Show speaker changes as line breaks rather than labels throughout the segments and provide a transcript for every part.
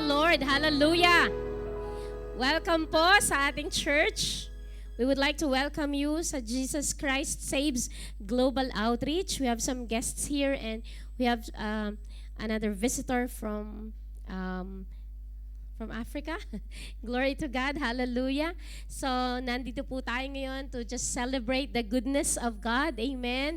Lord. Hallelujah. Welcome po sa ating church. We would like to welcome you sa Jesus Christ Saves Global Outreach. We have some guests here and we have another visitor from Africa. Glory to God. Hallelujah. So, nandito po tayo ngayon to just celebrate the goodness of God. Amen.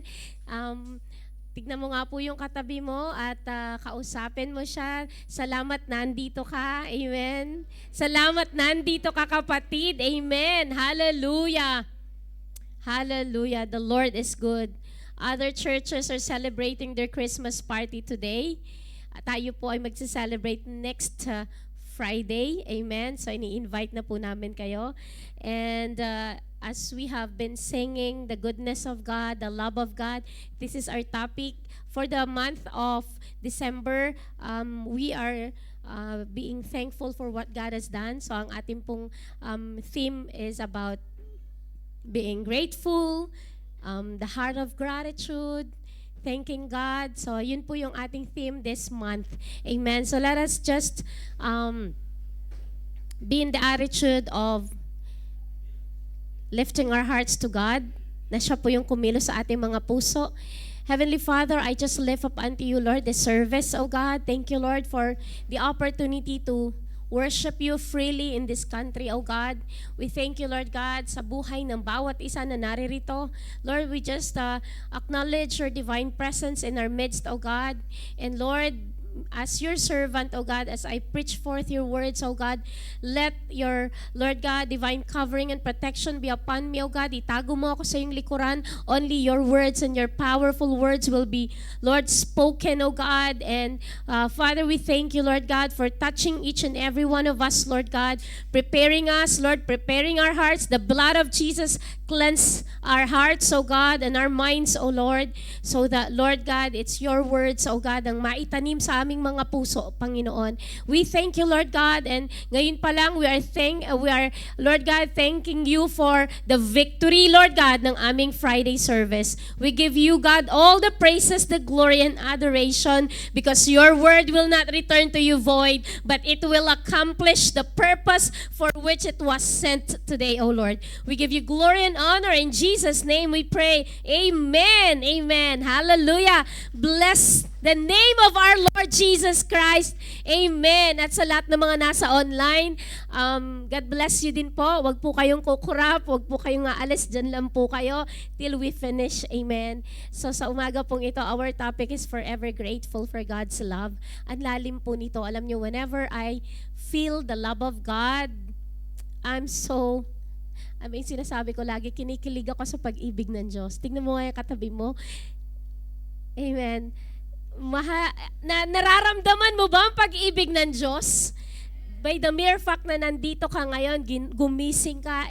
Tignan mo nga po yung katabi mo at kausapin mo siya. Salamat nandito ka. Amen. Salamat nandito ka, kapatid. Amen. Hallelujah. Hallelujah. The Lord is good. Other churches are celebrating their Christmas party today. Tayo po ay magse-celebrate next Friday. Amen. So, ini-invite na po namin kayo. And as we have been singing the goodness of God, the love of God, this is our topic for the month of December. We are being thankful for what God has done. So, ang ating pong theme is about being grateful, the heart of gratitude, thanking God. So, yun po yung ating theme this month. Amen. So, let us just be in the attitude of lifting our hearts to God, na siya po yung kumilos sa ating mga puso. Heavenly Father, I just lift up unto you, Lord, this service, oh God. Thank you, Lord, for the opportunity to worship you freely in this country, oh God. We thank you, Lord God, sa buhay ng bawat isa na naririto. Lord, we just acknowledge your divine presence in our midst, oh God. And Lord, as your servant, oh God, as I preach forth your words, oh God, let your, Lord God, divine covering and protection be upon me, oh God. Itago mo ako sa iyong likuran. Only your words and your powerful words will be, Lord, spoken, oh God. And Father, we thank you, Lord God, for touching each and every one of us, Lord God, preparing us, Lord, preparing our hearts. The blood of Jesus cleanse our hearts, oh God, and our minds, oh Lord, so that, Lord God, it's your words, oh God, ang maitanim sa aming mga puso, Panginoon. We thank you, Lord God, and ngayon pa lang we are Lord God, thanking you for the victory, Lord God, ng aming Friday service. We give you, God, all the praises, the glory, and adoration, because your word will not return to you void, but it will accomplish the purpose for which it was sent today, O Lord. We give you glory and honor. In Jesus' name we pray. Amen. Amen. Hallelujah. Bless the name of our Lord Jesus Christ. Amen. At sa lahat ng mga nasa online, God bless you din po. Huwag po kayong kukurap, huwag po kayong aalis, dyan lang po kayo till we finish. Amen. So sa umaga pong ito, our topic is forever grateful for God's love. Ang lalim po nito. Alam nyo, whenever I feel the love of God, sinasabi ko lagi, kinikilig ako sa pag-ibig ng Diyos. Tingnan mo nga yung katabi mo. Amen. Nararamdaman mo ba ang pag-ibig ng Diyos? By the mere fact na nandito ka ngayon, gumising ka,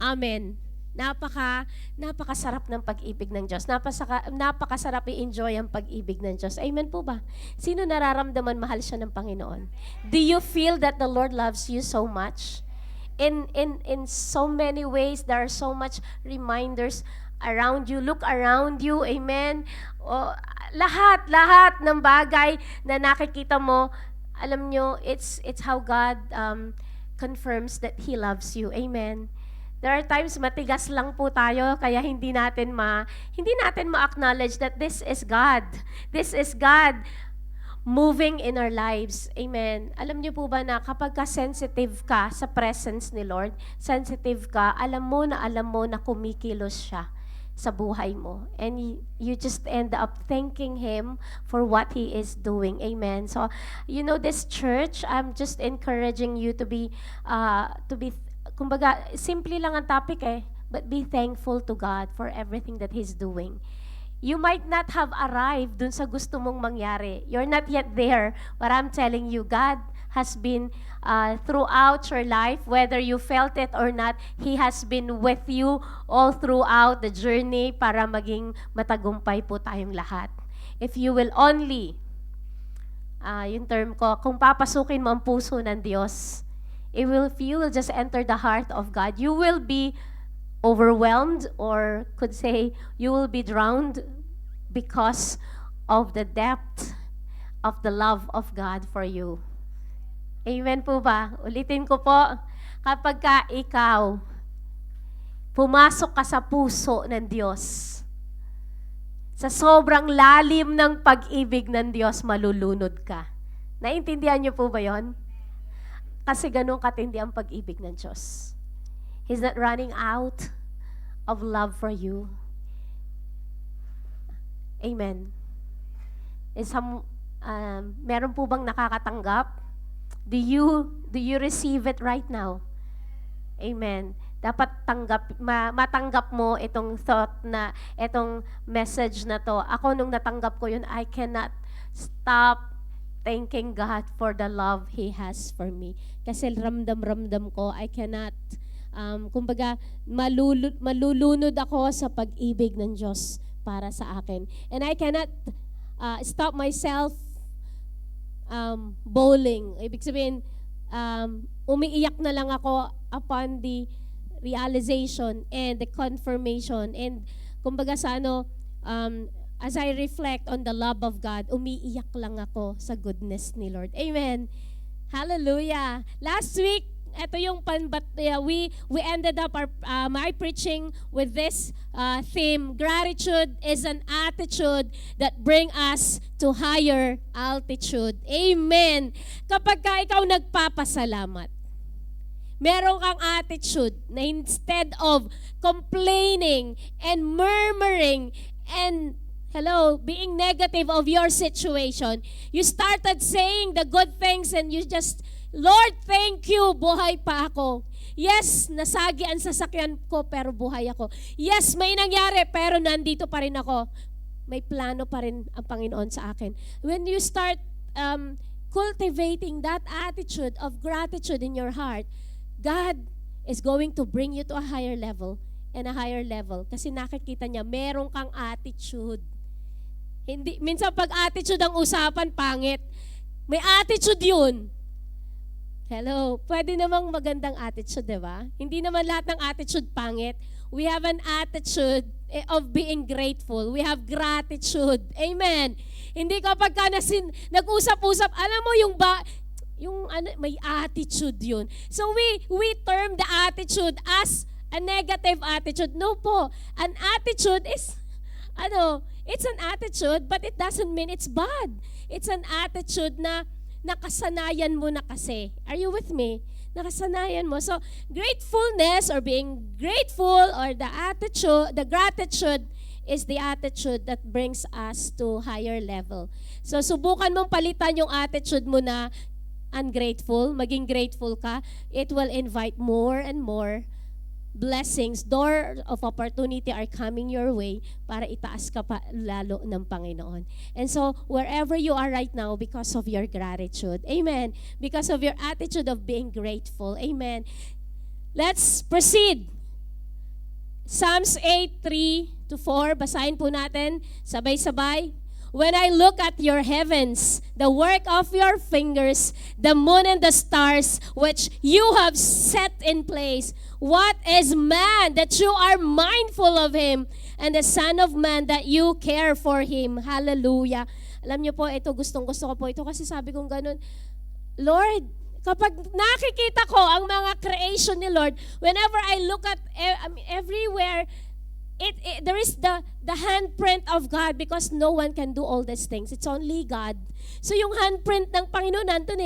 amen. Napakasarap ng pag-ibig ng Diyos. Napakasarap i-enjoy ang pag-ibig ng Diyos. Amen po ba? Sino nararamdaman mahal siya ng Panginoon? Do you feel that the Lord loves you so much? In so many ways, there are so much reminders around you. Look around you. Amen. Lahat ng bagay na nakikita mo, alam nyo, it's how God confirms that He loves you. Amen. There are times matigas lang po tayo, kaya hindi natin ma-acknowledge that this is God. This is God moving in our lives. Amen. Alam niyo po ba na kapag ka-sensitive ka sa presence ni Lord, sensitive ka, alam mo na kumikilos siya sa buhay mo. And you just end up thanking Him for what He is doing. Amen. So, this church, I'm just encouraging you to be, kumbaga, simple lang ang topic but be thankful to God for everything that He's doing. You might not have arrived dun sa gusto mong mangyari. You're not yet there. But I'm telling you, God has been throughout your life, whether you felt it or not, He has been with you all throughout the journey para maging matagumpay po tayong lahat. If you will only, yung term ko, kung papasukin mo ang puso ng Diyos, if you will just enter the heart of God, you will be overwhelmed, or could say you will be drowned because of the depth of the love of God for you. Amen po ba? Ulitin ko po, kapag ka ikaw, pumasok ka sa puso ng Diyos, sa sobrang lalim ng pag-ibig ng Diyos, malulunod ka. Naintindihan niyo po ba yon? Kasi ganun katindi ang pag-ibig ng Diyos. He's not running out of love for you. Amen. Meron po bang nakakatanggap? Do you receive it right now? Amen. Dapat matanggap mo itong thought na, itong message na to. Ako nung natanggap ko yun, I cannot stop thanking God for the love He has for me. Kasi ramdam-ramdam ko, I cannot, kumbaga, malulunod ako sa pag-ibig ng Diyos para sa akin. And I cannot stop myself bowling. Ibig sabihin, umiiyak na lang ako upon the realization and the confirmation. And kumbaga sa as I reflect on the love of God, umiiyak lang ako sa goodness ni Lord. Amen. Hallelujah. Last week, ito yung we ended up my preaching with this theme: gratitude is an attitude that bring us to higher altitude. Amen. Kapag ka ikaw nagpapasalamat, meron kang attitude na instead of complaining and murmuring and being negative of your situation, you started saying the good things and you just, Lord, thank you, buhay pa ako. Yes, nasagi ang sasakyan ko pero buhay ako. Yes, may nangyari pero nandito pa rin ako. May plano pa rin ang Panginoon sa akin. When you start cultivating that attitude of gratitude in your heart, God is going to bring you to a higher level and a higher level kasi nakikita niya meron kang attitude. Hindi, minsan pag attitude ang usapan, pangit. May attitude yun. Hello, pwede namang magandang attitude, di ba? Hindi naman lahat ng attitude pangit. We have an attitude of being grateful. We have gratitude. Amen. Hindi kapag ka nag-usap-usap, alam mo may attitude yun. So we term the attitude as a negative attitude. No po. An attitude is, it's an attitude, but it doesn't mean it's bad. It's an attitude na nakasanayan mo na kasi. Are you with me? Nakasanayan mo. So, gratefulness or being grateful or the gratitude is the attitude that brings us to higher level. So, subukan mong palitan yung attitude mo na ungrateful, maging grateful ka. It will invite more and more blessings, door of opportunity are coming your way para itaas ka pa lalo ng Panginoon. And so, wherever you are right now, because of your gratitude, amen, because of your attitude of being grateful, amen. Let's proceed. Psalms 8:3-4, basahin po natin, sabay-sabay. When I look at your heavens, the work of your fingers, the moon and the stars, which you have set in place, what is man that you are mindful of him, and the son of man that you care for him? Hallelujah. Alam niyo po, ito gustong-gusto ko po ito kasi sabi kong ganun, Lord, kapag nakikita ko ang mga creation ni Lord, whenever I look at everywhere, there is the handprint of God because no one can do all these things. It's only God. So yung handprint ng Panginoon nandun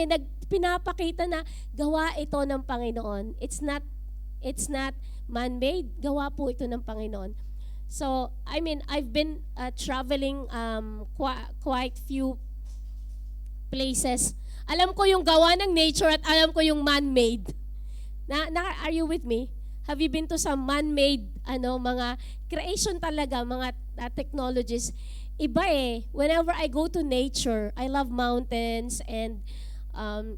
pinapakita na gawa ito ng Panginoon. It's not man-made. Gawa po ito ng Panginoon. So, I've been traveling quite few places. Alam ko yung gawa ng nature at alam ko yung man-made. Are you with me? Have you been to some man-made, mga creation talaga, mga technologies? Iba Whenever I go to nature, I love mountains and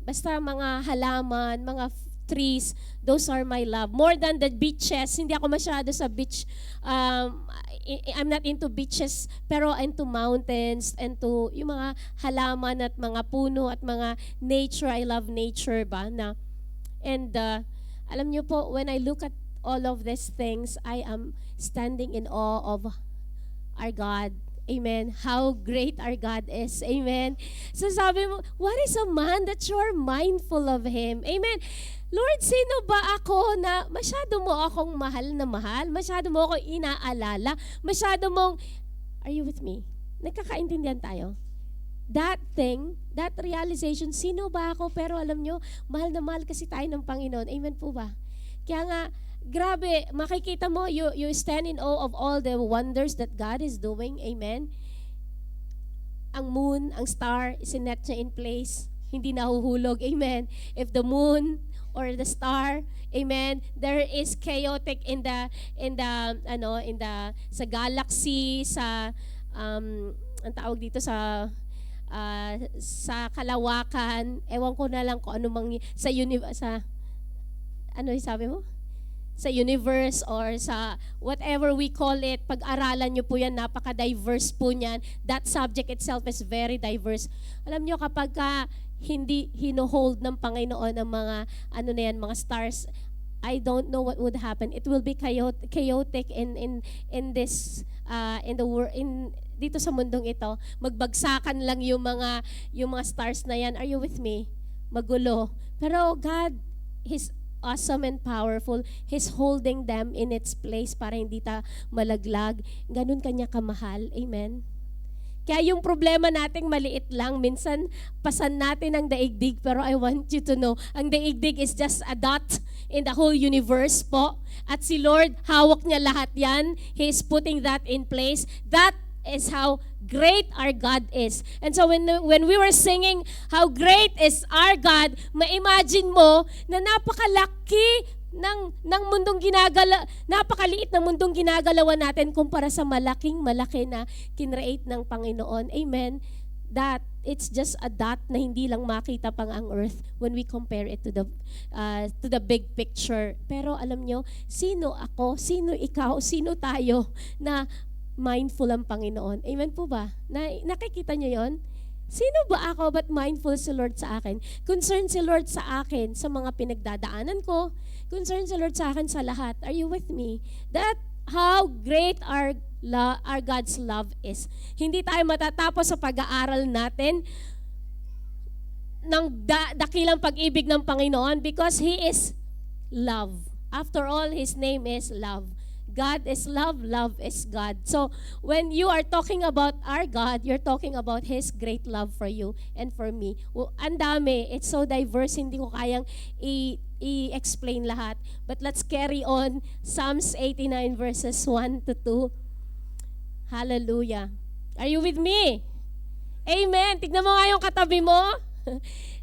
basta mga halaman, mga trees, those are my love. More than the beaches, hindi ako masyado sa beach. I'm not into beaches, pero into mountains, into yung mga halaman at mga puno at mga nature. I love nature ba? And alam niyo po, when I look at all of these things, I am standing in awe of our God. Amen. How great our God is. Amen. So sabi mo, what is a man that you are mindful of him? Amen. Lord, sino ba ako na masyado mo akong mahal na mahal? Masyado mo akong inaalala? Masyado mong, are you with me? Nagkakaintindihan tayo? That thing, that realization, sino ba ako? Pero alam nyo, mahal na mahal kasi tayo ng Panginoon. Amen po ba? Kaya nga, grabe, makikita mo, you stand in awe of all the wonders that God is doing. Amen. Ang moon, ang star, isinet niya in place. Hindi nahuhulog. Amen. If the moon or the star, amen, there is chaotic sa galaxy, sa ang tawag dito sa kalawakan. Ewan ko na lang kung ano sa ano sabi mo? Sa universe or sa whatever we call it, pag-aralan nyo po yan, napaka-diverse po niyan. That subject itself is very diverse. Alam nyo, kapag hindi hino-hold ng Panginoon ang mga, mga stars, I don't know what would happen. It will be chaotic in dito sa mundong ito. Magbagsakan lang yung mga stars na yan. Are you with me? Magulo. Pero God, His awesome and powerful. He's holding them in its place para hindi ta malaglag. Ganun kanya kamahal. Amen. Kaya yung problema nating maliit lang, minsan pasan natin ang daigdig, pero I want you to know, ang daigdig is just a dot in the whole universe po. At si Lord, hawak niya lahat yan. He is putting that in place. That is how great our God is. And so when we were singing, how great is our God, ma-imagine mo na napakalaki ng mundong napakaliit ng mundong ginagalawan natin kumpara sa malaki na kinreate ng Panginoon. Amen. That it's just a dot na hindi lang makita pang ang earth when we compare it to the big picture. Pero alam nyo, sino ako, sino ikaw, sino tayo na mindful ang Panginoon? Amen po ba? Nakikita nyo yon? Sino ba ako but mindful si Lord sa akin? Concerned si Lord sa akin sa mga pinagdadaanan ko. Concerned si Lord sa akin sa lahat. Are you with me? That how great our God's love is. Hindi tayo matatapos sa pag-aaral natin ng dakilang pag-ibig ng Panginoon because He is love. After all, His name is love. God is love, love is God. So, when you are talking about our God, you're talking about His great love for you and for me. Ang dami, it's so diverse, hindi ko kayang i-explain lahat. But let's carry on. Psalms 89 verses 1 to 2. Hallelujah. Are you with me? Amen. Tignan mo nga yung katabi mo.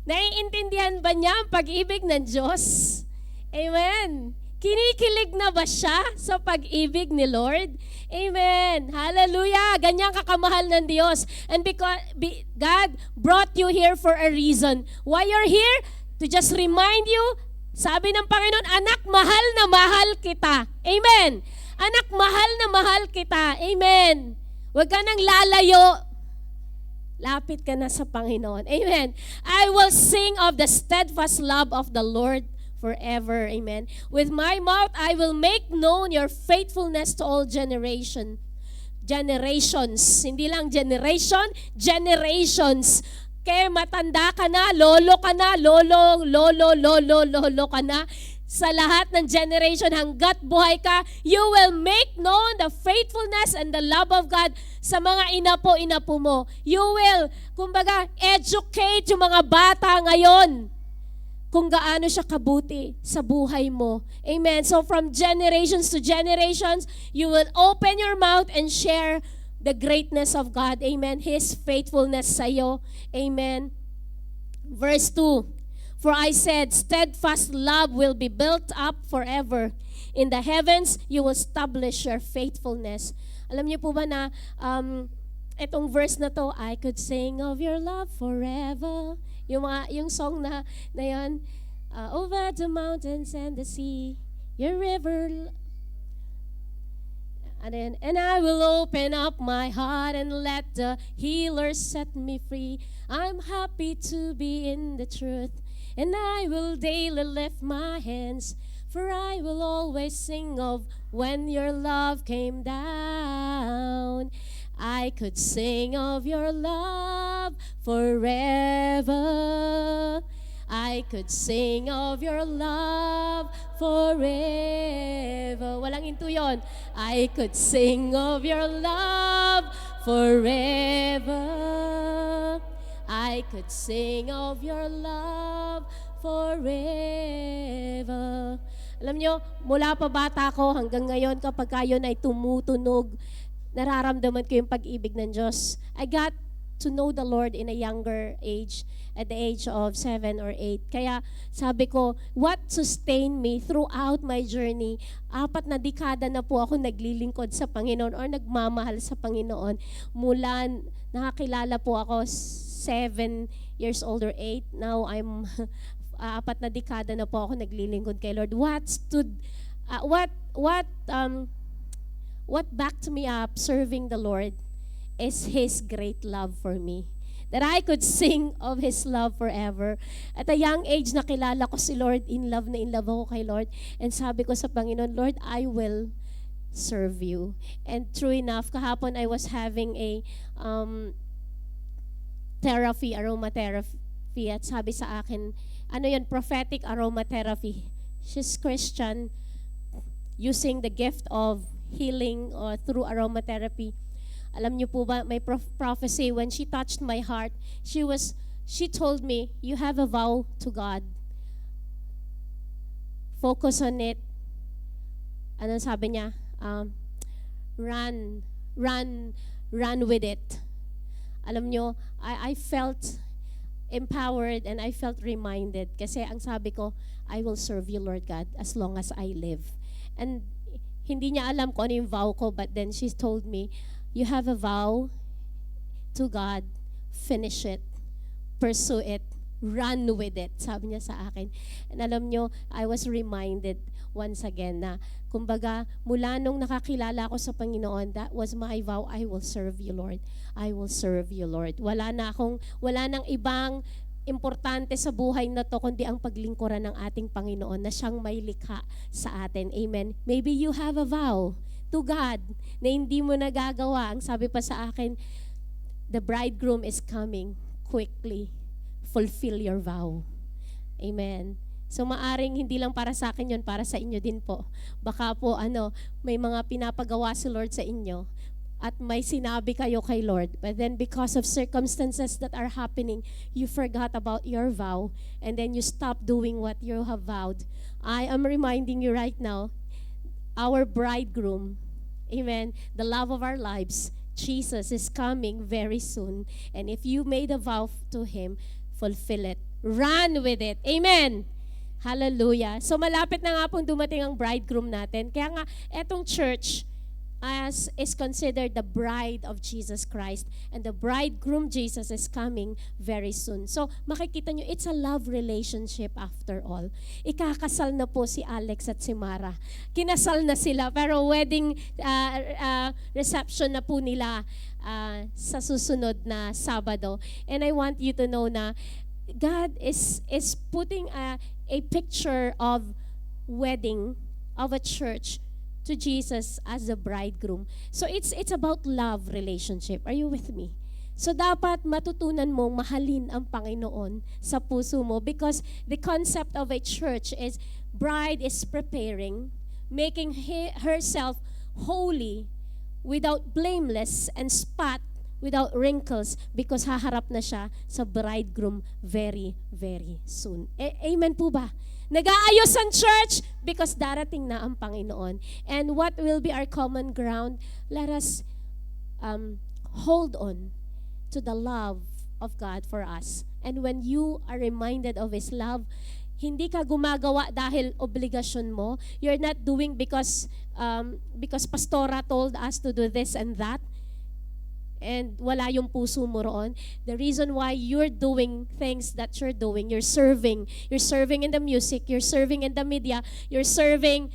Naiintindihan ba niya ang pag-ibig ng Diyos? Amen. Kinikilig na ba siya sa pag-ibig ni Lord? Amen. Hallelujah. Ganyan kakamahal ng Diyos. And because God brought you here for a reason. Why you're here? To just remind you, sabi ng Panginoon, anak, mahal na mahal kita. Amen. Anak, mahal na mahal kita. Amen. Huwag ka nang lalayo. Lapit ka na sa Panginoon. Amen. I will sing of the steadfast love of the Lord forever. Amen. With my mouth, I will make known your faithfulness to all generations. Hindi lang generation, generations. Kaya matanda ka na, lolo ka na, lolo ka na. Sa lahat ng generation, hanggat buhay ka, you will make known the faithfulness and the love of God sa mga inapo mo. You will, kumbaga, educate yung mga bata ngayon kung gaano siya kabuti sa buhay mo. Amen. So from generations to generations, you will open your mouth and share the greatness of God. Amen. His faithfulness sa iyo. Amen. Verse 2. For I said, steadfast love will be built up forever. In the heavens, you will establish your faithfulness. Alam niyo po ba na itong verse na to, I could sing of your love forever. Yung song na yun, over the mountains and the sea, your river, and I will open up my heart and let the healer set me free. I'm happy to be in the truth, and I will daily lift my hands, for I will always sing of when your love came down. I could sing of your love forever. I could sing of your love forever. Walang into yon. I could sing of your love forever. I could sing of your love forever. Alam nyo, mula pa bata ko hanggang ngayon kapag kayon ay tumutunog, nararamdaman ko yung pag-ibig ng Diyos. I got to know the Lord in a younger age, at the age of 7 or 8. Kaya sabi ko, what sustained me throughout my journey, 4 na dekada na po ako naglilingkod sa Panginoon or nagmamahal sa Panginoon. Mula nakakilala po ako 7 years old or 8. Now I'm 4 na dekada na po ako naglilingkod kay Lord. What backed me up serving the Lord is His great love for me. That I could sing of His love forever. At a young age, nakilala ko si Lord, in love ako kay Lord. And sabi ko sa Panginoon, Lord, I will serve you. And true enough, kahapon I was having a aromatherapy. At sabi sa akin, prophetic aromatherapy. She's Christian, using the gift of healing through aromatherapy. Alam niyo po ba, may prophecy when she touched my heart, she told me, you have a vow to God. Focus on it. Anong sabi niya? Run with it. Alam niyo, I felt empowered and I felt reminded kasi ang sabi ko, I will serve you, Lord God, as long as I live. And hindi niya alam kung ano yung vow ko, but then she told me, you have a vow to God, finish it, pursue it, run with it, sabi niya sa akin. And alam nyo, I was reminded once again na, kumbaga, mula nung nakakilala ako sa Panginoon, that was my vow, I will serve you, Lord. I will serve you, Lord. Wala nang ibang importante sa buhay na to, kundi ang paglingkuran ng ating Panginoon na siyang may likha sa atin. Amen. Maybe you have a vow to God na hindi mo nagagawa. Ang sabi pa sa akin, the bridegroom is coming quickly. Fulfill your vow. Amen. So maaring hindi lang para sa akin yun, para sa inyo din po. Baka po may mga pinapagawa si Lord sa inyo at may sinabi kayo kay Lord. But then because of circumstances that are happening, you forgot about your vow and then you stop doing what you have vowed. I am reminding you right now, our bridegroom, amen, the love of our lives, Jesus is coming very soon. And if you made a vow to Him, fulfill it. Run with it. Amen. Hallelujah. So malapit na nga pong dumating ang bridegroom natin. Kaya nga, etong church is considered the bride of Jesus Christ. And the bridegroom Jesus is coming very soon. So makikita nyo, it's a love relationship after all. Ikakasal na po si Alex at si Mara. Kinasal na sila, pero wedding reception na po nila sa susunod na Sabado. And I want you to know na God is putting a picture of wedding of a church to Jesus as the bridegroom. So it's about love relationship. Are you with me? So dapat matutunan mong mahalin ang Panginoon sa puso mo because the concept of a church is bride is preparing, making herself holy, without blameless and spot, without wrinkles, because haharap na siya sa bridegroom very, very soon. Amen po ba? Nag-aayos ang church because darating na ang Panginoon. And what will be our common ground? Let us hold on to the love of God for us. And when you are reminded of His love, hindi ka gumagawa dahil obligasyon mo. You're not doing because pastora told us to do this and that. And wala yung puso mo roon. The reason why you're doing things that you're doing, you're serving in the music, you're serving in the media, you're serving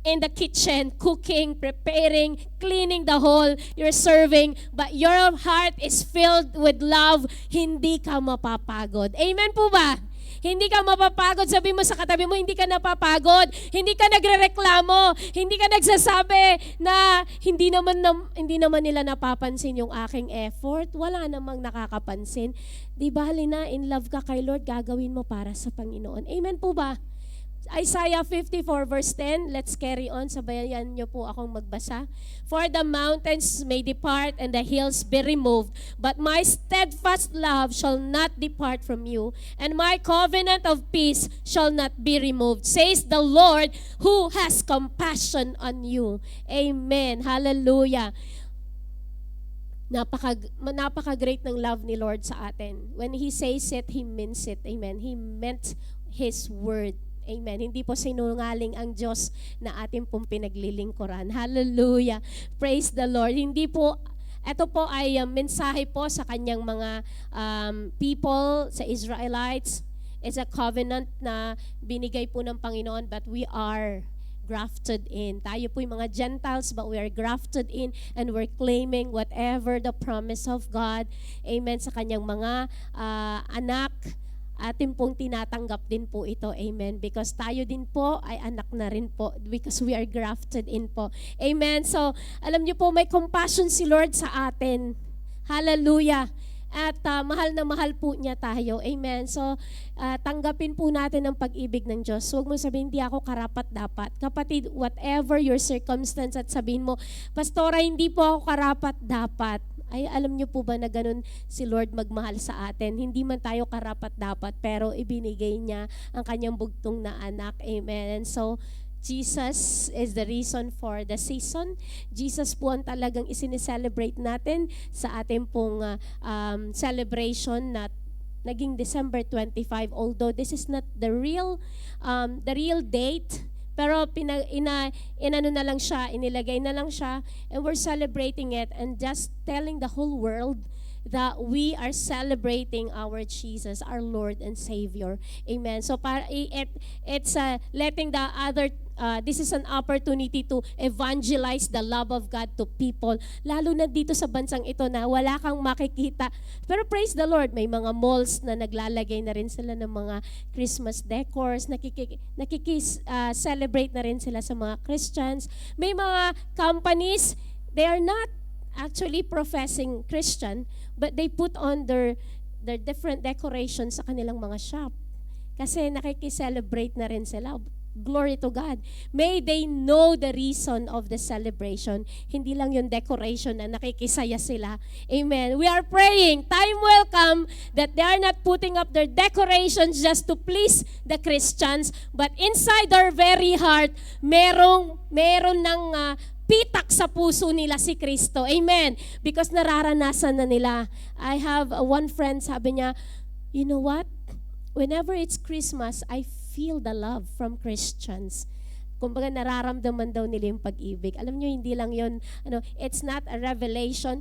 in the kitchen, cooking, preparing, cleaning the hall, you're serving, but your heart is filled with love, hindi ka mapapagod. Amen po ba? Hindi ka mapapagod. Sabi mo sa katabi mo, hindi ka napapagod. Hindi ka nagrereklamo. Hindi ka nagsasabi na hindi naman nila napapansin yung aking effort. Wala namang nakakapansin. Di bali na, in love ka kay Lord, gagawin mo para sa Panginoon. Amen po ba? Isaiah 54 verse 10, let's carry on, sabayan niyo po akong magbasa. For the mountains may depart and the hills be removed, but my steadfast love shall not depart from you, and my covenant of peace shall not be removed, says the Lord who has compassion on you. Amen. Hallelujah. Napaka-great ng love ni Lord sa atin. When He says it, He means it. Amen. He meant His word. Amen. Hindi po sinungaling ang Diyos na ating pong pinaglilingkuran. Hallelujah. Praise the Lord. Hindi po, ito po ay mensahe po sa kanyang mga people, sa Israelites. It's a covenant na binigay po ng Panginoon, but we are grafted in. Tayo po yung mga Gentiles, but we are grafted in and we're claiming whatever the promise of God. Amen. Sa kanyang mga anak, atin pong tinatanggap din po ito. Amen. Because tayo din po ay anak na rin po. Because we are grafted in po. Amen. So, alam niyo po, may compassion si Lord sa atin. Hallelujah. At mahal na mahal po niya tayo. Amen. So, tanggapin po natin ang pag-ibig ng Diyos. Huwag mo sabihin, hindi ako karapat-dapat. Kapatid, whatever your circumstance, at sabihin mo, Pastora, hindi po ako karapat-dapat. Ay, alam niyo po ba na ganun si Lord magmahal sa atin? Hindi man tayo karapat-dapat, pero ibinigay niya ang kanyang bugtong na anak. Amen. And so, Jesus is the reason for the season. Jesus po ang talagang isinicelebrate natin sa ating pong celebration na naging December 25. Although this is not the real date, pero inano na lang siya, inilagay na lang siya, and we're celebrating it and just telling the whole world that we are celebrating our Jesus, our Lord and Savior. Amen. So it's letting the other, this is an opportunity to evangelize the love of God to people. Lalo na dito sa bansang ito na wala kang makikita. Pero praise the Lord, may mga malls na naglalagay na rin sila ng mga Christmas decors, celebrate na rin sila sa mga Christians. May mga companies, they are not actually professing Christian, but they put on their different decorations sa kanilang mga shop. Kasi nakikiselebrate na rin sila. Glory to God. May they know the reason of the celebration. Hindi lang yung decoration na nakikisaya sila. Amen. We are praying, time will come that they are not putting up their decorations just to please the Christians, but inside their very heart, meron ng pitak sa puso nila si Kristo. Amen. Because nararanasan na nila. I have one friend, sabi niya, you know what? Whenever it's Christmas, I feel the love from Christians. Kumbaga nararamdaman daw nila yung pag-ibig. Alam niyo, hindi lang yun, it's not a revelation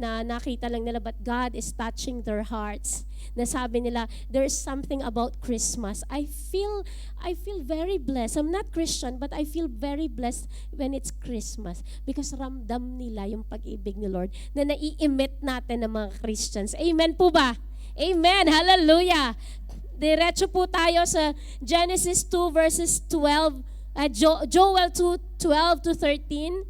na nakita lang nila, but God is touching their hearts. Nasabi nila, there's something about Christmas. I feel very blessed. I'm not Christian, but I feel very blessed when it's Christmas. Because ramdam nila yung pag-ibig ni Lord na nai-emit natin ng mga Christians. Amen po ba? Amen. Hallelujah. Diretso po tayo sa Genesis 2 verses 12. Joel 2:12 to 13.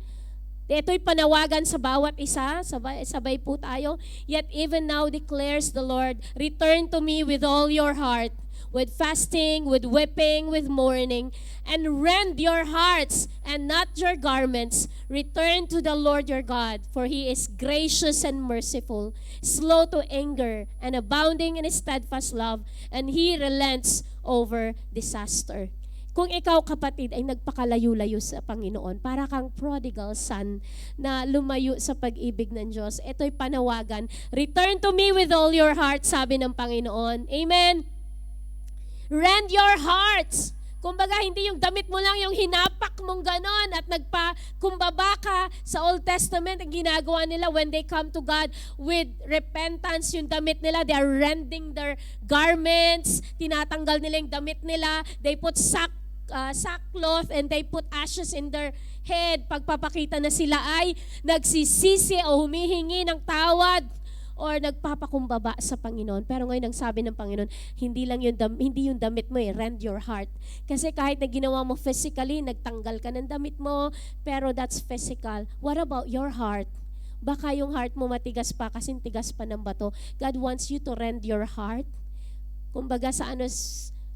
Ito'y panawagan sa bawat isa. Sabay po tayo. Yet even now declares the Lord, return to me with all your heart, with fasting, with weeping, with mourning, and rend your hearts and not your garments. Return to the Lord your God, for He is gracious and merciful, slow to anger, and abounding in His steadfast love, and He relents over disaster. Kung ikaw, kapatid, ay nagpakalayo-layo sa Panginoon, para kang prodigal son na lumayo sa pag-ibig ng Diyos, ito'y panawagan, return to me with all your heart, sabi ng Panginoon. Amen? Rend your hearts. Kumbaga, hindi yung damit mo lang yung hinapak mong ganon at nagpakumbaba ka sa Old Testament. Ang ginagawa nila when they come to God with repentance, yung damit nila, they are rending their garments, tinatanggal nila yung damit nila, they put sackcloth and they put ashes in their head. Pagpapakita na sila ay nagsisisi o humihingi ng tawad or nagpapakumbaba sa Panginoon. Pero ngayon ang sabi ng Panginoon, hindi yung damit mo rend your heart. Kasi kahit na ginawa mo physically, nagtanggal ka ng damit mo, pero that's physical. What about your heart? Baka yung heart mo matigas pa kasi tigas pa ng bato. God wants you to rend your heart. Kumbaga sa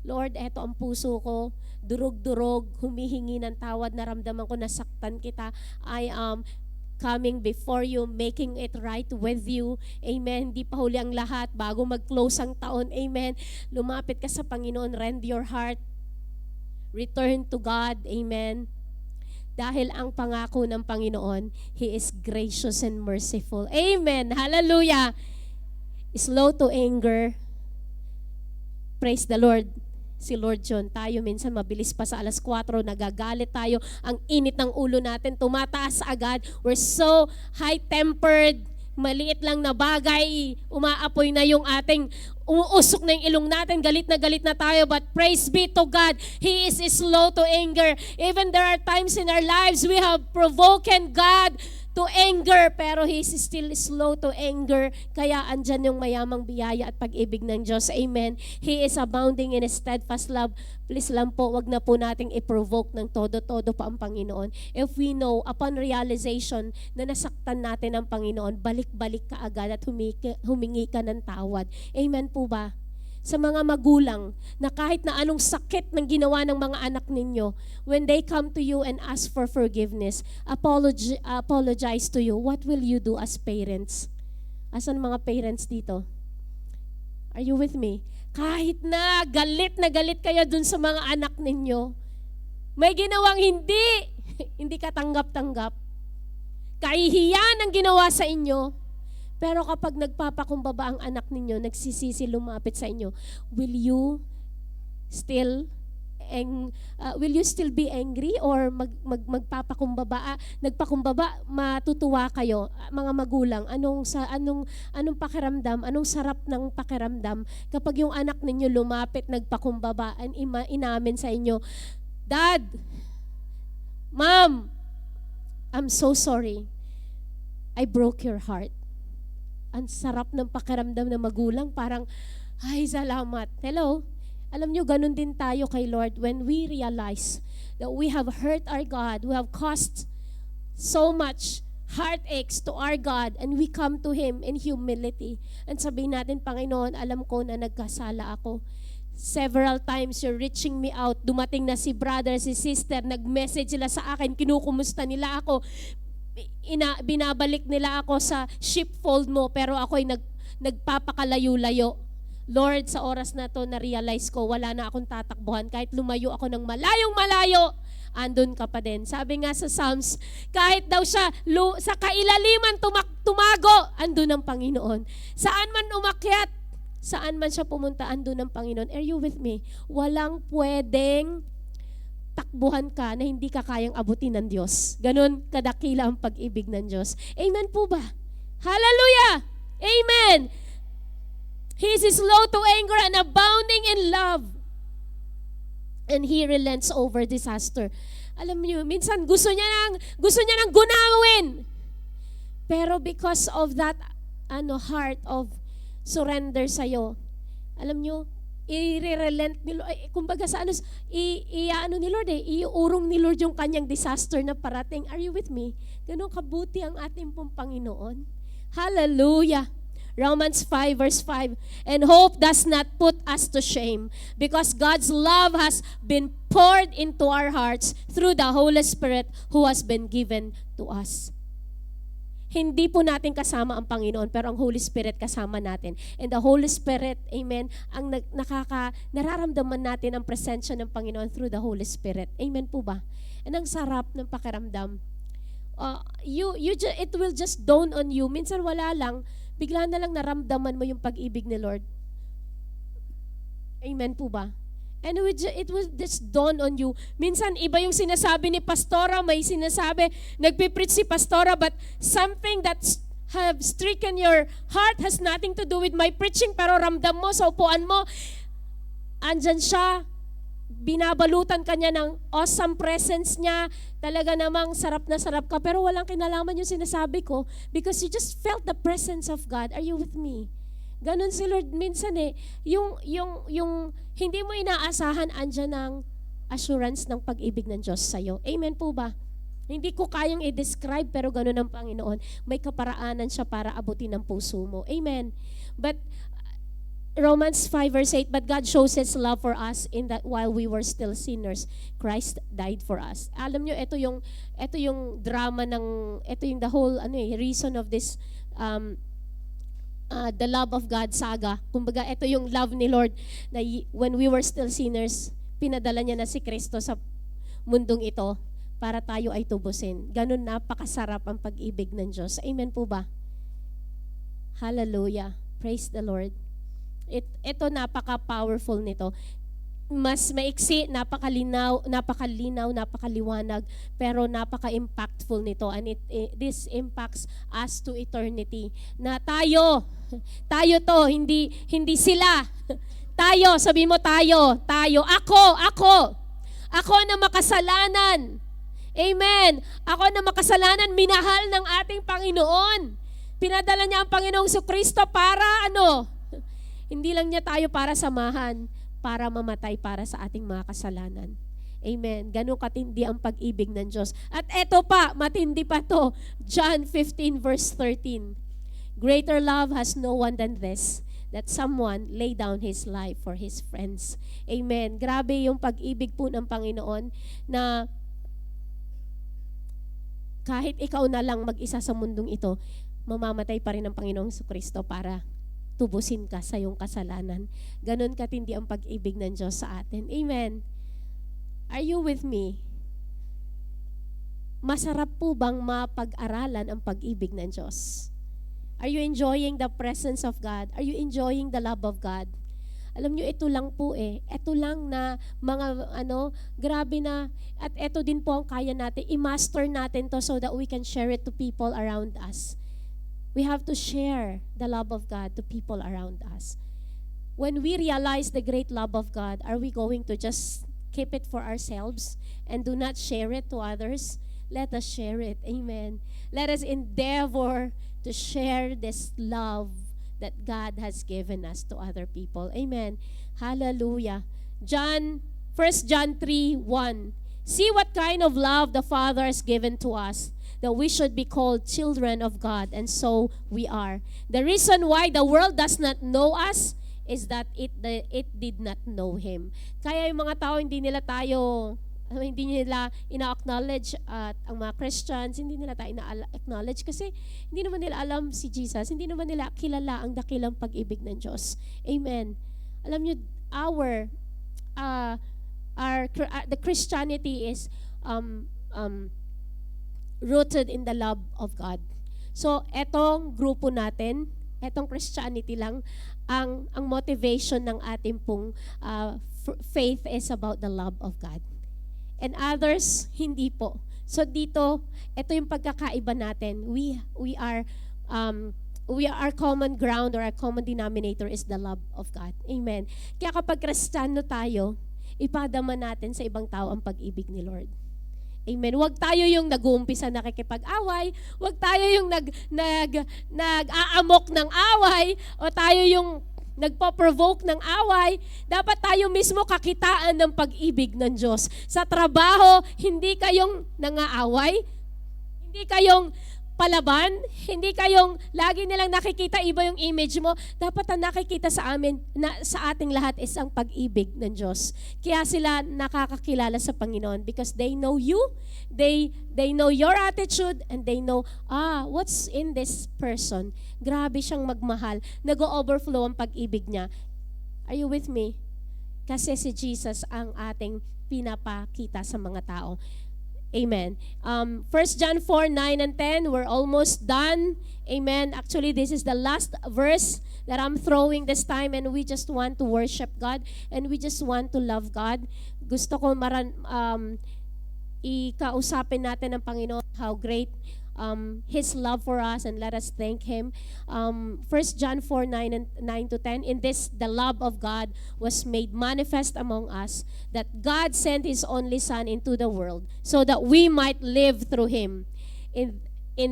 Lord, eto ang puso ko, durog-durog, humihingi ng tawad, naramdaman ko nasaktan kita. I am coming before you, making it right with you. Amen. Hindi pa huli ang lahat bago mag-close ang taon. Amen. Lumapit ka sa Panginoon, rend your heart. Return to God. Amen. Dahil ang pangako ng Panginoon, He is gracious and merciful. Amen. Hallelujah. Slow to anger. Praise the Lord. Si Lord John, tayo minsan mabilis pa sa 4:00, nagagalit tayo, ang init ng ulo natin, tumataas agad, we're so high-tempered, maliit lang na bagay, umaapoy na yung ating, umuusok na yung ilong natin, galit na tayo, but praise be to God, He is slow to anger. Even there are times in our lives we have provoked God to anger, pero He is still slow to anger. Kaya andyan yung mayamang biyaya at pag-ibig ng Diyos. Amen. He is abounding in His steadfast love. Please lang po, wag na po nating i-provoke ng todo-todo pa ang Panginoon. If we know, upon realization na nasaktan natin ang Panginoon, balik-balik ka agad at humingi ka ng tawad. Amen po ba? Sa mga magulang na kahit na anong sakit ng ginawa ng mga anak ninyo, when they come to you and ask for forgiveness, apologize to you, what will you do as parents? Asan mga parents dito? Are you with me? Kahit na galit kayo dun sa mga anak ninyo, may ginawang hindi ka tanggap-tanggap, kahihiyan ang ginawa sa inyo. Pero kapag nagpapakumbaba ang anak ninyo, nagsisisi lumapit sa inyo, will you still be angry or magpapakumbaba? Nagpakumbaba, matutuwa kayo, mga magulang. Anong pakiramdam? Anong sarap ng pakiramdam kapag yung anak ninyo lumapit, nagpakumbaba, inamin sa inyo, Dad, Mom, I'm so sorry. I broke your heart. Ang sarap ng pakiramdam ng magulang, parang, ay, salamat. Hello? Alam nyo, ganun din tayo kay Lord when we realize that we have hurt our God, we have caused so much heartaches to our God, and we come to Him in humility. And sabihin natin, Panginoon, alam ko na nagkasala ako. Several times you're reaching me out. Dumating na si brother, si sister, nag-message sila sa akin, kinukumusta nila ako. Binabalik nila ako sa sheepfold mo, pero ako'y nagpapakalayo-layo. Lord, sa oras na to, na-realize ko, wala na akong tatakbuhan. Kahit lumayo ako ng malayong-malayo, andun ka pa din. Sabi nga sa Psalms, kahit daw siya sa kailaliman tumago, andun ang Panginoon. Saan man umakyat, saan man siya pumunta, andun ang Panginoon. Are you with me? Walang pwedeng takbuhan ka na hindi ka kayang abutin ng Diyos. Ganon kadakila ang pag-ibig ng Diyos. Amen po ba? Hallelujah! Amen! He is slow to anger and abounding in love. And He relents over disaster. Alam niyo, minsan gusto niya nang gunawin. Pero because of that heart of surrender sa'yo, alam niyo, i-relent ni Lord, kumbaga sa ni Lord iurong ni Lord yung kanyang disaster na parating. Are you with me? Ganun kabuti ang ating pong Panginoon. Hallelujah! Romans 5 verse 5, and hope does not put us to shame, because God's love has been poured into our hearts through the Holy Spirit who has been given to us. Hindi po natin kasama ang Panginoon, pero ang Holy Spirit kasama natin. And the Holy Spirit, amen, ang nararamdaman natin ang presensya ng Panginoon through the Holy Spirit. Amen po ba? And ang sarap ng pakiramdam. It will just dawn on you. Minsan wala lang, bigla na lang naramdaman mo yung pag-ibig ni Lord. Amen po ba? And it will just dawn on you. Minsan, iba yung sinasabi ni Pastora, may sinasabi, nagpipreach si Pastora, but something that have stricken your heart has nothing to do with my preaching, pero ramdam mo sa upuan mo, andyan siya, binabalutan ka niya ng awesome presence niya, talaga namang sarap na sarap ka, pero walang kinalaman yung sinasabi ko because you just felt the presence of God. Are you with me? Ganon si Lord minsan yung hindi mo inaasahan, andyan ng assurance ng pag-ibig ng Diyos sa'yo. Amen po ba? Hindi ko kayang i-describe, pero gano'n ang Panginoon. May kaparaanan siya para abutin ang puso mo. Amen. But Romans 5 verse 8, but God shows His love for us in that while we were still sinners, Christ died for us. Alam nyo, ito yung drama ito yung the whole reason of this the love of God saga. Kumbaga, ito yung love ni Lord na when we were still sinners, pinadala niya na si Kristo sa mundong ito para tayo ay tubusin. Ganun napakasarap ang pag-ibig ng Diyos. Amen po ba? Hallelujah. Praise the Lord. Ito napaka-powerful nito. Mas maiksi, napakalinaw, napakaliwanag, pero napaka-impactful nito. And this impacts us to eternity. Na tayo to, hindi sila. Tayo, sabi mo tayo, ako na makasalanan. Amen. Ako na makasalanan, minahal ng ating Panginoon. Pinadala niya ang Panginoong Kristo para Hindi lang niya tayo para samahan, para mamatay para sa ating mga kasalanan. Amen. Ganun katindi ang pag-ibig ng Diyos. At eto pa, matindi pa to. John 15 verse 13. Greater love has no one than this, that someone lay down his life for his friends. Amen. Grabe yung pag-ibig po ng Panginoon na kahit ikaw na lang mag-isa sa mundong ito, mamamatay pa rin ang Panginoong Kristo para tubusin ka sa iyong kasalanan. Ganon katindi ang pag-ibig ng Diyos sa atin. Amen. Are you with me? Masarap po bang mapag-aralan ang pag-ibig ng Diyos? Are you enjoying the presence of God? Are you enjoying the love of God? Alam nyo, ito lang po Ito lang na mga grabe na. At ito din po ang kaya natin. I-master natin to so that we can share it to people around us. We have to share the love of God to people around us. When we realize the great love of God, are we going to just keep it for ourselves and do not share it to others? Let us share it. Amen. Let us endeavor to share this love that God has given us to other people. Amen. Hallelujah. 1 John 3:1. See what kind of love the Father has given to us, that we should be called children of God, and so we are. The reason why the world does not know us is that it did not know Him. Kaya yung mga tao, hindi nila ina-acknowledge at ang mga Christians, hindi nila tayo ina-acknowledge kasi hindi naman nila alam si Jesus, hindi naman nila kilala ang dakilang pag-ibig ng Diyos. Amen. Alam niyo, the Christianity is rooted in the love of God. So, etong grupo natin, etong Christianity lang, ang motivation ng ating pong faith is about the love of God. And others, hindi po. So dito, ito yung pagkakaiba natin. We are our common ground or our common denominator is the love of God. Amen. Kaya kapag Kristiyano tayo, ipadama natin sa ibang tao ang pag-ibig ni Lord. Amen. Huwag tayo yung nag-uumpisa nakikipag-away, huwag tayo yung nag-aamok ng away, o tayo yung nagpo-provoke ng away. Dapat tayo mismo kakitaan ng pag-ibig ng Diyos. Sa trabaho, hindi kayong nangaaway, hindi kayong palaban, hindi kayong lagi nilang nakikita iba yung image mo. Dapat ang nakikita sa ating lahat is ang pag-ibig ng Diyos. Kaya sila nakakakilala sa Panginoon because they know you, they know your attitude, and they know, what's in this person? Grabe siyang magmahal. Nag-overflow ang pag-ibig niya. Are you with me? Kasi si Jesus ang ating pinapakita sa mga tao. Amen. 1 John 4:9 and 10, we're almost done. Amen. Actually, this is the last verse that I'm throwing this time, and we just want to worship God and we just want to love God. Gusto ko ikausapin natin ng Panginoon how great His love for us, and let us thank Him. 1 John 4, 9 and 9 to 10. In this, the love of God was made manifest among us, that God sent His only Son into the world so that we might live through Him. In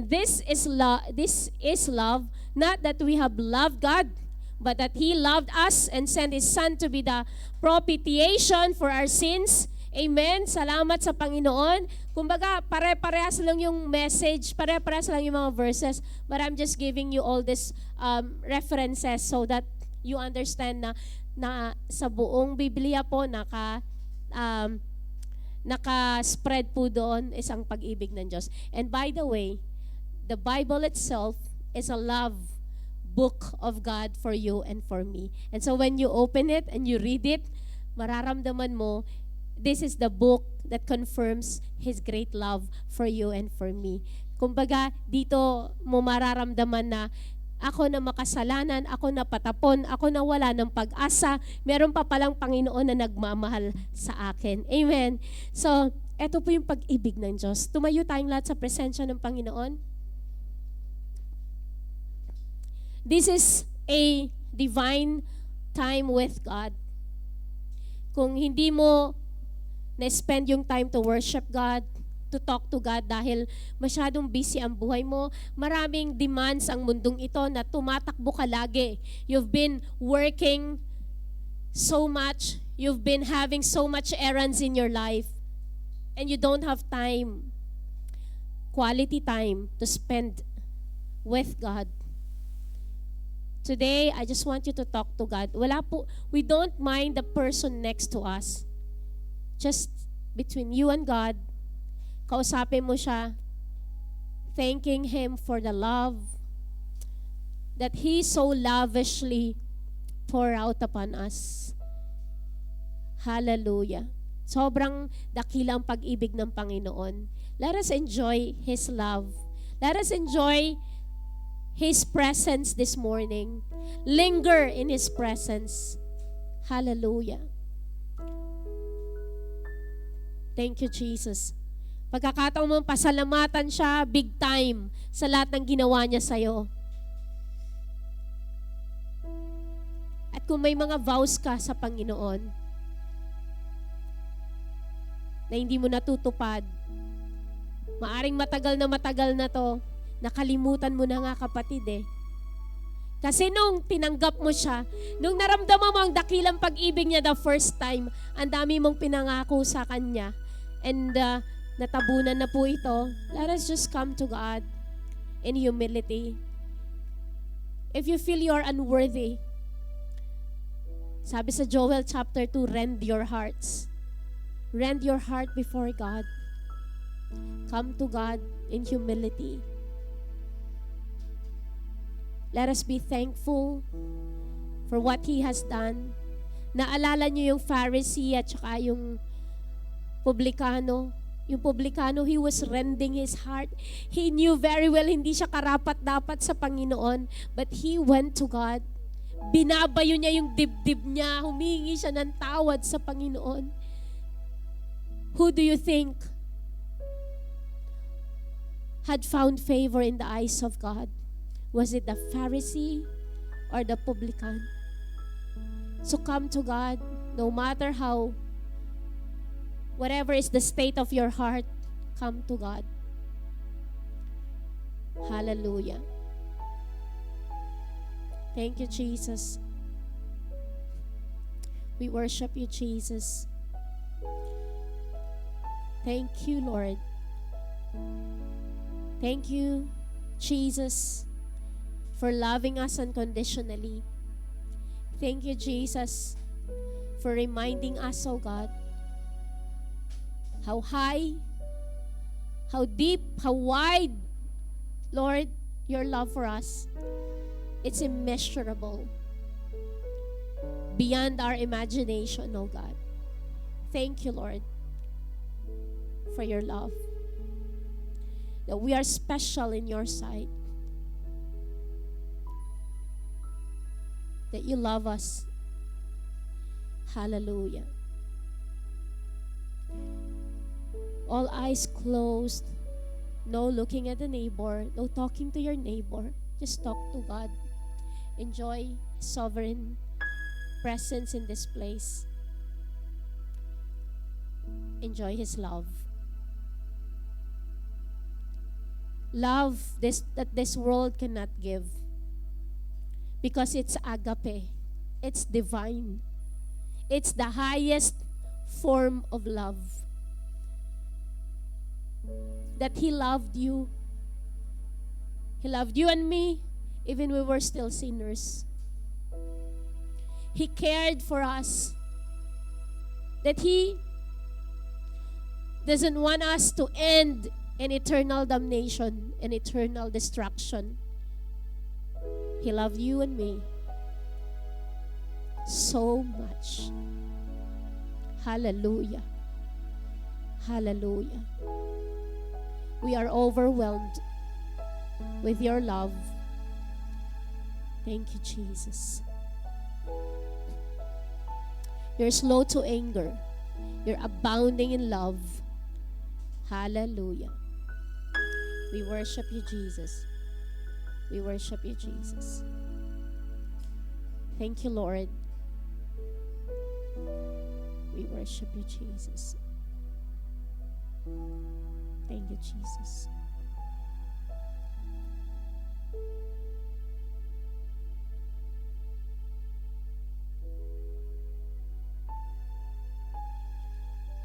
this is love, not that we have loved God, but that He loved us and sent His Son to be the propitiation for our sins. Amen. Salamat sa Panginoon. Kumbaga, pare-parehas lang yung message, pare-parehas lang yung mga verses, but I'm just giving you all these references so that you understand na sa buong Biblia po naka-spread po doon isang pag-ibig ng Diyos. And by the way, the Bible itself is a love book of God for you and for me. And so when you open it and you read it, mararamdaman mo, this is the book that confirms His great love for you and for me. Kumbaga, dito mo mararamdaman na ako na makasalanan, ako na patapon, ako na wala ng pag-asa, meron pa palang Panginoon na nagmamahal sa akin. Amen. So, eto po yung pag-ibig ng Diyos. Tumayo tayong lahat sa presensya ng Panginoon. This is a divine time with God. Kung hindi mo na-spend yung time to worship God, to talk to God dahil masyadong busy ang buhay mo, maraming demands ang mundong ito na tumatakbo ka lagi. You've been working so much, you've been having so much errands in your life, and you don't have time, quality time to spend with God. Today, I just want you to talk to God. We don't mind the person next to us. Just between you and God, kausapin mo siya, thanking Him for the love that He so lavishly pour out upon us. Hallelujah. Sobrang dakilang pag-ibig ng Panginoon. Let us enjoy His love. Let us enjoy His presence this morning. Linger in His presence. Hallelujah. Thank you, Jesus. Pagkakataon mo pasalamatan siya big time sa lahat ng ginawa niya sa'yo. At kung may mga vows ka sa Panginoon na hindi mo natutupad, maaring matagal na to, nakalimutan mo na nga, kapatid eh. Kasi nung tinanggap mo siya, nung naramdaman mo ang dakilang pag-ibig niya the first time, ang dami mong pinangako sa Kanya. And natabunan na po ito. Let us just come to God in humility. If you feel you are unworthy, sabi sa Joel chapter 2, rend your hearts. Rend your heart before God. Come to God in humility. Let us be thankful for what He has done. Naalala niyo yung Pharisee at saka yung publikano. Yung publikano, he was rending his heart. He knew very well hindi siya karapat-dapat sa Panginoon, but he went to God. Binabayo niya yung dibdib niya. Humingi siya ng tawad sa Panginoon. Who do you think had found favor in the eyes of God? Was it the Pharisee or the publican? So come to God, no matter how, whatever is the state of your heart, come to God. Hallelujah. Thank you, Jesus. We worship you, Jesus. Thank you, Lord. Thank you, Jesus, for loving us unconditionally. Thank you, Jesus, for reminding us, oh God, how high, how deep, how wide, Lord, your love for us. It's immeasurable, beyond our imagination, oh God. Thank you, Lord, for your love. That we are special in your sight. That you love us. Hallelujah. All eyes closed, No looking at the neighbor, no talking to your neighbor. Just talk to God. Enjoy His sovereign presence in this place. Enjoy His love. Love that this world cannot give. Because it's agape. It's divine. It's the highest form of love. That He loved you. He loved you and me even we were still sinners. He cared for us. That He doesn't want us to end in eternal damnation and eternal destruction. He loved you and me so much. Hallelujah. Hallelujah. We are overwhelmed with your love. Thank you, Jesus. You're slow to anger. You're abounding in love. Hallelujah. We worship you, Jesus. We worship you, Jesus. Thank you, Lord. We worship you, Jesus. Thank you, Jesus.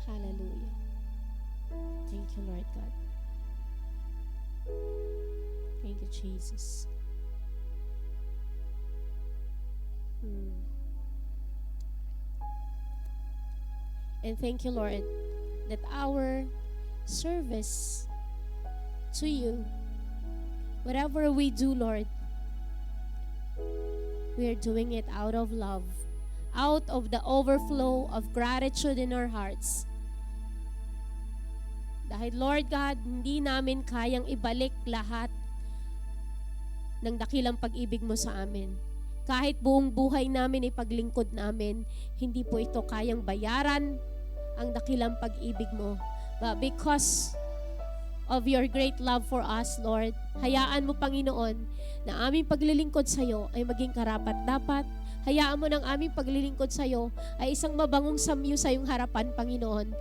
Hallelujah. Thank you, Lord God. Thank you, Jesus. And thank you, Lord, that our service to you, whatever we do, Lord, we are doing it out of love, out of the overflow of gratitude in our hearts. Dahil, Lord God, hindi namin kayang ibalik lahat ng dakilang pag-ibig mo sa amin. Kahit buong buhay namin ipaglingkod namin, hindi po ito kayang bayaran ang dakilang pag-ibig mo. But because of your great love for us, Lord, hayaan mo, Panginoon, na aming paglilingkod sa iyo ay maging karapat-dapat. Hayaan mo ng aming paglilingkod sa iyo ay isang mabangong samyo sa iyong harapan, Panginoon.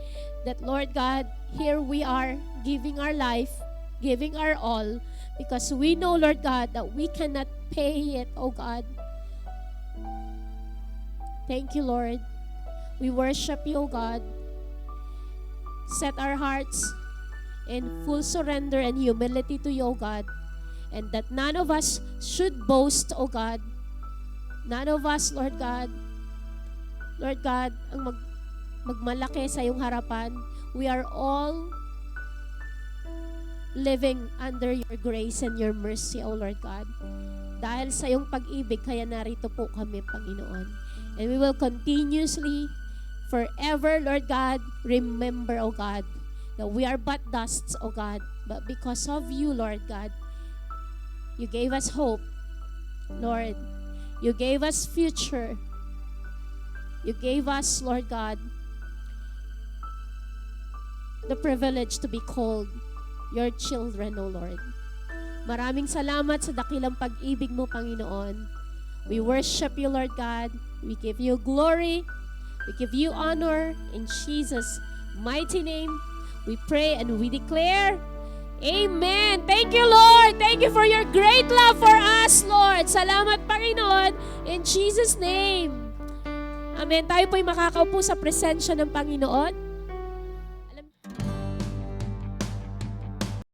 That, Lord God, here we are giving our life, giving our all, because we know, Lord God, that we cannot pay it, oh God. Thank you, Lord. We worship you, oh God. Set our hearts in full surrender and humility to you, O God. And that none of us should boast, O God. None of us, Lord God, ang magmalaki sa iyong harapan. We are all living under your grace and your mercy, O Lord God. Dahil sa iyong pag-ibig, kaya narito po kami, Panginoon. And we will continuously forever, Lord God, remember, O God, that we are but dusts, O God. But because of you, Lord God, you gave us hope, Lord. You gave us future. You gave us, Lord God, the privilege to be called your children, O Lord. Maraming salamat sa dakilang pag-ibig mo, Panginoon. We worship you, Lord God. We give you glory. We give you honor. In Jesus' mighty name, we pray and we declare, Amen. Thank you, Lord. Thank you for your great love for us, Lord. Salamat, Panginoon. In Jesus' name. Amen. Tayo po'y makakaupo sa presensya ng Panginoon.